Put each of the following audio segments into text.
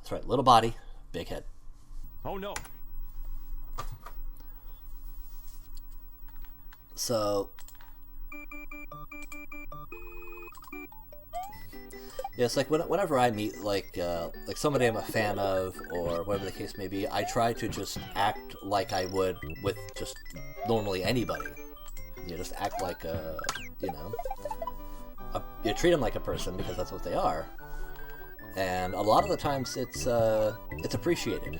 That's right, little body, big head. Oh no. So, yeah, it's like whenever I meet like somebody I'm a fan of or whatever the case may be, I try to just act like I would with just normally anybody. You just act like you treat them like a person because that's what they are, and a lot of the times it's appreciated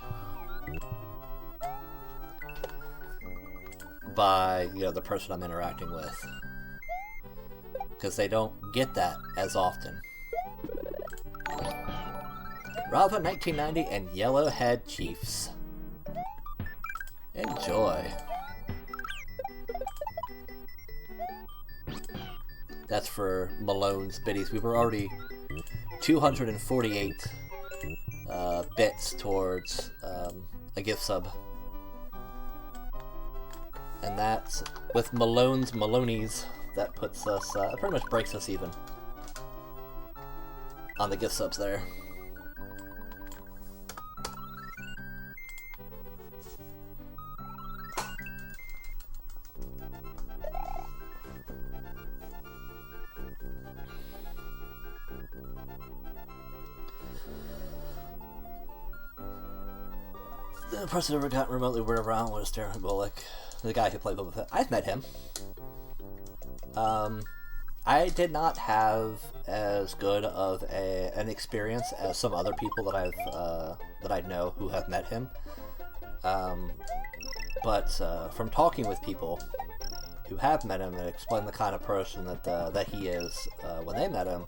by the person I'm interacting with, because they don't get that as often. Rava 1990 and Yellowhead Chiefs. Enjoy. That's for Malone's biddies. We were already 248 bits towards a gift sub. And that's with Malone's Malonies. That puts us, pretty much breaks us even on the gift subs there. The person who ever got remotely word around was Darren Bullock, the guy who played Boba Fett. I've met him. I did not have as good of an experience as some other people that I know who have met him. But from talking with people who have met him and explain the kind of person that he is when they met him,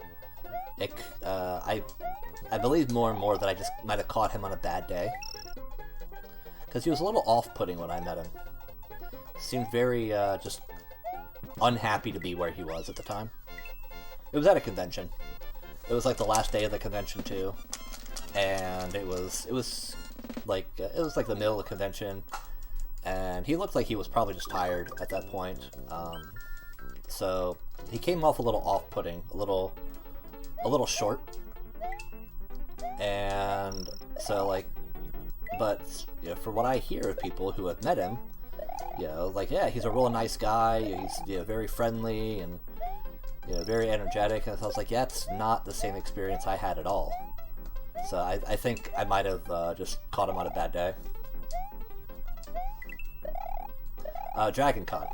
I believe more and more that I just might have caught him on a bad day. Because he was a little off-putting when I met him. Seemed very, just unhappy to be where he was at the time. It was at a convention. It was like the last day of the convention too, and it was like the middle of the convention, and he looked like he was probably just tired at that point. So he came off a little off-putting, a little short, and so like, but for what I hear of people who have met him, like, yeah, he's a real nice guy. He's very friendly and very energetic. And so I was like, yeah, it's not the same experience I had at all. So I think I might have just caught him on a bad day. Dragon Con.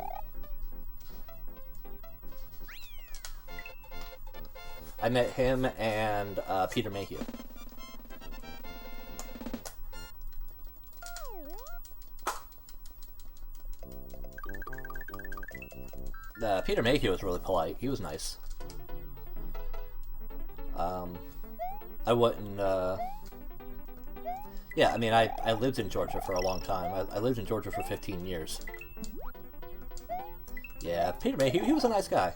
I met him and Peter Mayhew. Peter Mayhew was really polite. He was nice. I wouldn't, yeah, I mean, I lived in Georgia for a long time. I lived in Georgia for 15 years. Yeah, Peter Mayhew, he was a nice guy.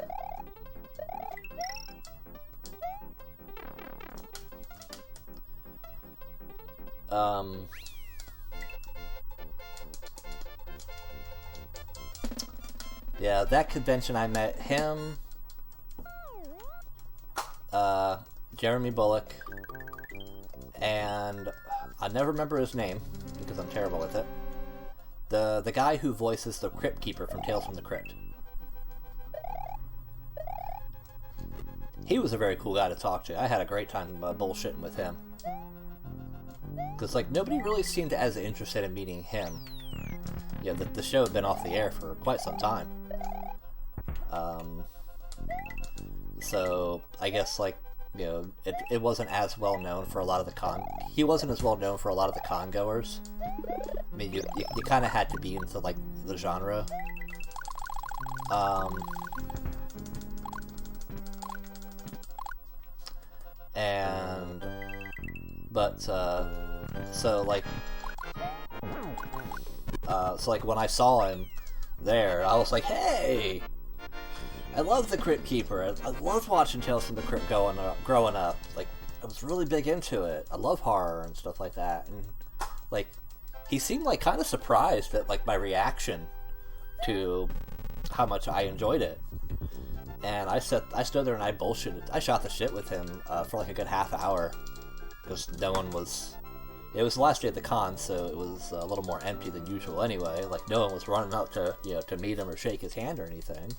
Yeah, that convention I met him, Jeremy Bullock, and I never remember his name because I'm terrible with it. The guy who voices the Crypt Keeper from Tales from the Crypt. He was a very cool guy to talk to. I had a great time bullshitting with him. Because, like, nobody really seemed as interested in meeting him. Yeah, the show had been off the air for quite some time. So, I guess, like, it wasn't as well known for a lot of the he wasn't as well known for a lot of the con goers. I mean, you kind of had to be into, like, the genre. So like when I saw him there, I was like, hey! I love the Crypt Keeper. I loved watching Tales from the Crypt growing up. Like, I was really big into it. I love horror and stuff like that. And, like, he seemed, like, kind of surprised at, like, my reaction to how much I enjoyed it. And I stood there and I bullshitted. I shot the shit with him for, like, a good half hour. because no one was. It was the last day of the con, so it was a little more empty than usual anyway. Like, no one was running up to, to meet him or shake his hand or anything.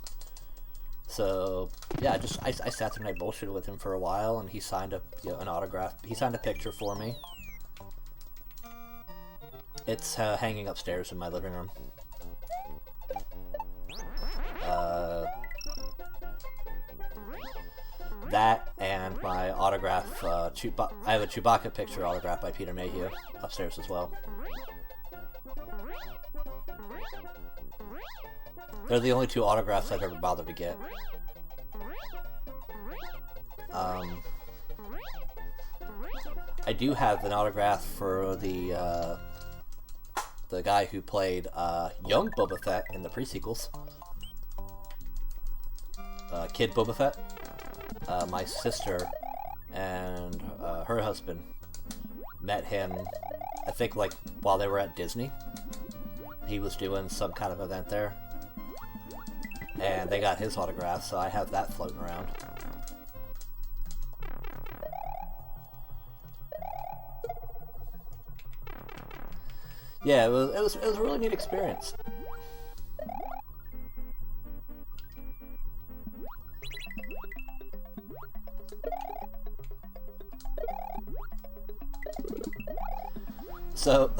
So, yeah, I sat there and I bullshitted with him for a while, and he signed an autograph. He signed a picture for me. It's hanging upstairs in my living room. That and my autograph, I have a Chewbacca picture autographed by Peter Mayhew upstairs as well. They're the only two autographs I've ever bothered to get. I do have an autograph for the guy who played young Boba Fett in the pre-sequels. Kid Boba Fett. My sister and her husband met him, I think, like, while they were at Disney. He was doing some kind of event there. And they got his autograph, so I have that floating around. Yeah, it was a really neat experience. So,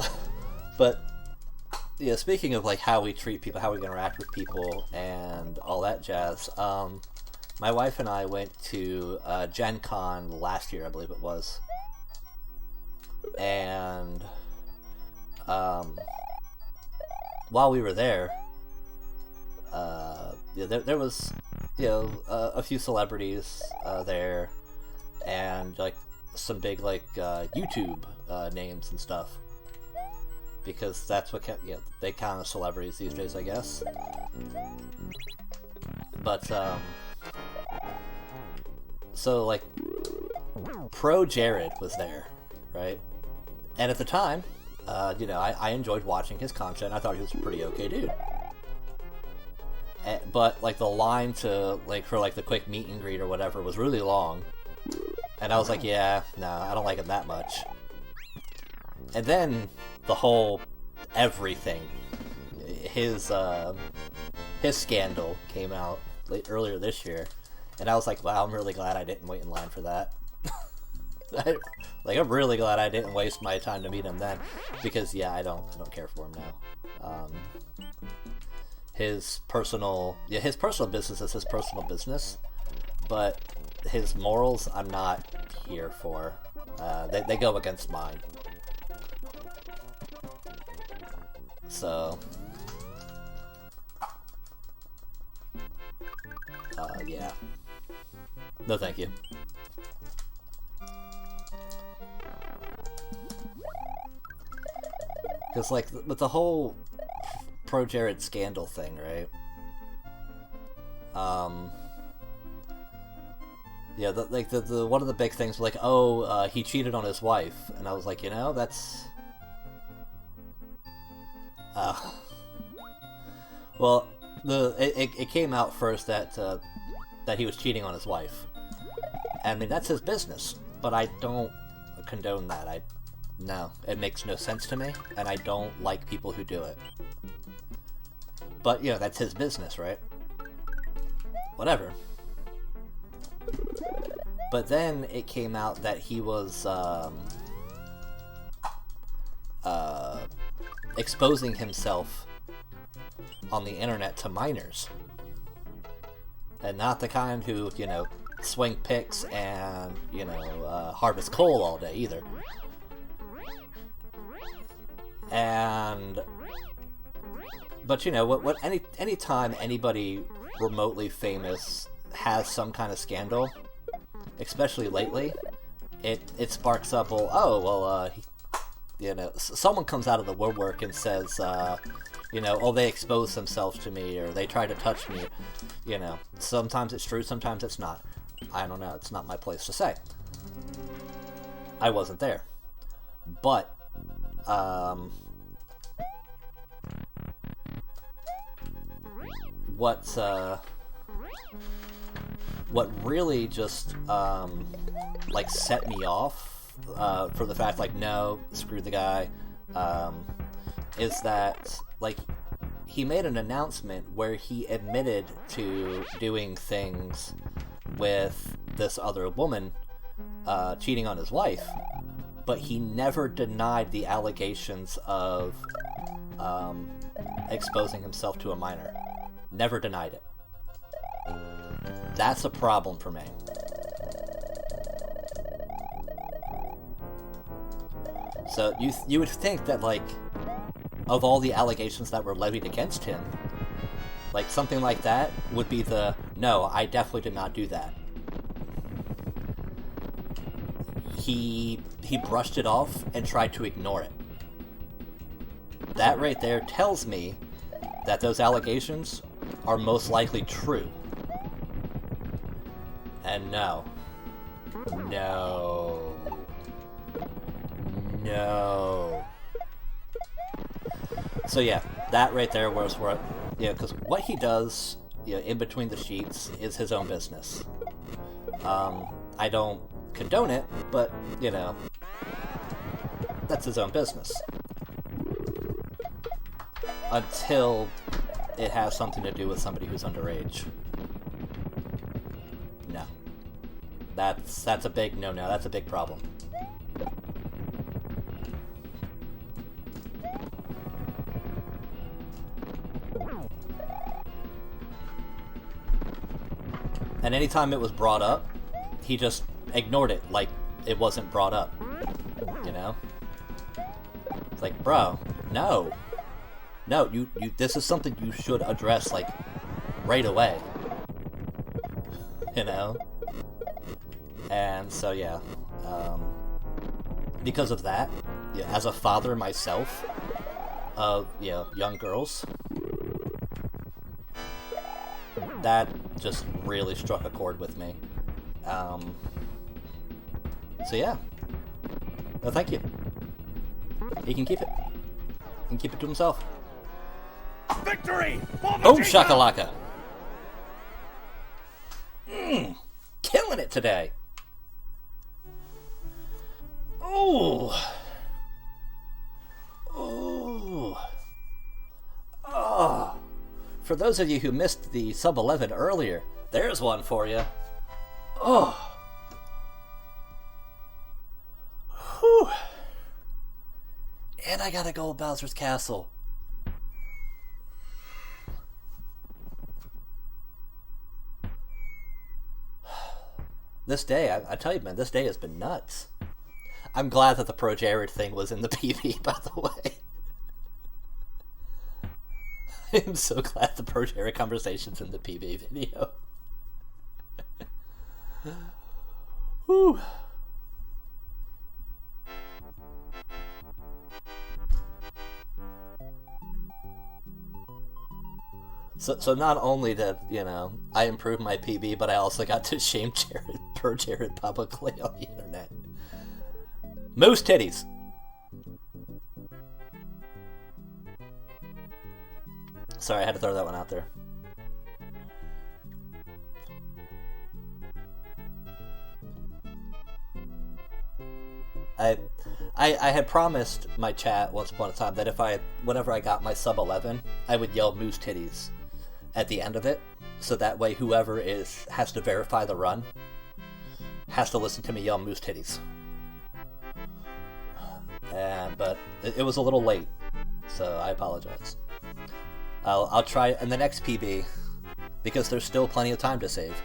but, yeah, speaking of, like, how we treat people, how we interact with people, and all that jazz, my wife and I went to Gen Con last year, I believe it was, and, while we were there, there was, a few celebrities there, and, like, some big, like, YouTube names and stuff. Because that's what they count as celebrities these days, I guess. But, so, like, Pro Jared was there, right? And at the time, I enjoyed watching his content. I thought he was a pretty okay dude. But, like, the line to, like, for, like, the quick meet and greet or whatever was really long. And I was like, yeah, no, I don't like him that much. And then the whole everything, his scandal came out earlier this year, and I was like, wow, I'm really glad I didn't wait in line for that. I'm really glad I didn't waste my time to meet him then, because yeah, I don't care for him now. His personal business is his personal business, but his morals I'm not here for. They go against mine. So, yeah. No, thank you. Because, like, with the whole Pro Jared scandal thing, right? Yeah, the one of the big things was like, oh, he cheated on his wife, and I was like, that's... well, it came out first that he was cheating on his wife. I mean, that's his business, but I don't condone that. No, it makes no sense to me, and I don't like people who do it. But, that's his business, right? Whatever. But then it came out that he was, exposing himself on the internet to minors. And not the kind who, swing picks and, harvest coal all day either. But any time anybody remotely famous has some kind of scandal, especially lately, it sparks up, someone comes out of the woodwork and says, they exposed themselves to me, or they tried to touch me, sometimes it's true, sometimes it's not. I don't know, it's not my place to say. I wasn't there. But, what really just, set me off for the fact, like, no, screw the guy, is that, like, he made an announcement where he admitted to doing things with this other woman, cheating on his wife, but he never denied the allegations of exposing himself to a minor. Never denied it. That's a problem for me. So you would think that, like, of all the allegations that were levied against him, like, something like that would be the, no, I definitely did not do that. He brushed it off and tried to ignore it. That right there tells me that those allegations are most likely true. And no. No. No. So yeah, that right there was where, yeah, because what he does, you know, in between the sheets is his own business. I don't condone it, but, you know, that's his own business. Until it has something to do with somebody who's underage. No. That's a big no-no. That's a big problem. And anytime it was brought up, he just ignored it like it wasn't brought up. You know? It's like, bro, no. No, you this is something you should address, like, right away. You know? And so, yeah. Because of that, yeah, as a father myself of, you know, young girls, that just really struck a chord with me. So yeah. No, thank you. He can keep it. He can keep it to himself. Victory! Boom shakalaka! Killing it today! Ooh! Ooh! Oh! For those of you who missed the sub 11 earlier, there's one for you. Oh! Whew! And I gotta go to Bowser's Castle. This day, I tell you, man, this day has been nuts. I'm glad that the Pro Jared thing was in the PB, by the way. I'm so glad the Pro Jared conversation's in the PB video. Whew. So not only did, you know, I improved my PB, but I also got to shame Pro Jared publicly on the internet. Moose titties. Sorry, I had to throw that one out there. I had promised my chat once upon a time that whenever I got my sub 11, I would yell moose titties at the end of it, so that way whoever has to verify the run has to listen to me yell moose titties. But it was a little late, so I apologize. I'll try in the next PB, because there's still plenty of time to save.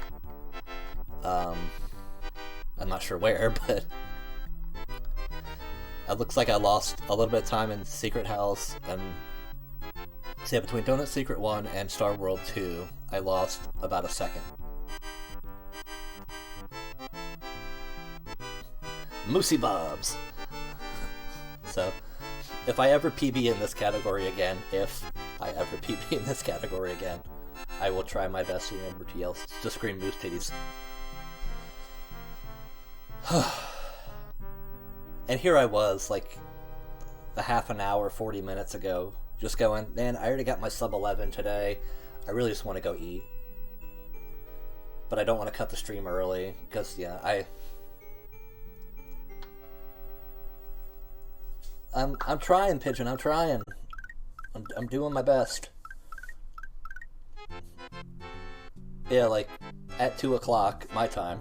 I'm not sure where, but it looks like I lost a little bit of time in Secret House, and so yeah, between Donut Secret 1 and Star World 2, I lost about a second. Moosey Bobs! So, if I ever PB in this category again, I will try my best to remember to scream moose titties. And here I was, like, a half an hour, 40 minutes ago, just going, man, I already got my sub 11 today. I really just want to go eat. But I don't want to cut the stream early, because, yeah, I'm trying, Pigeon. I'm trying. I'm doing my best. Yeah, like at 2 o'clock my time.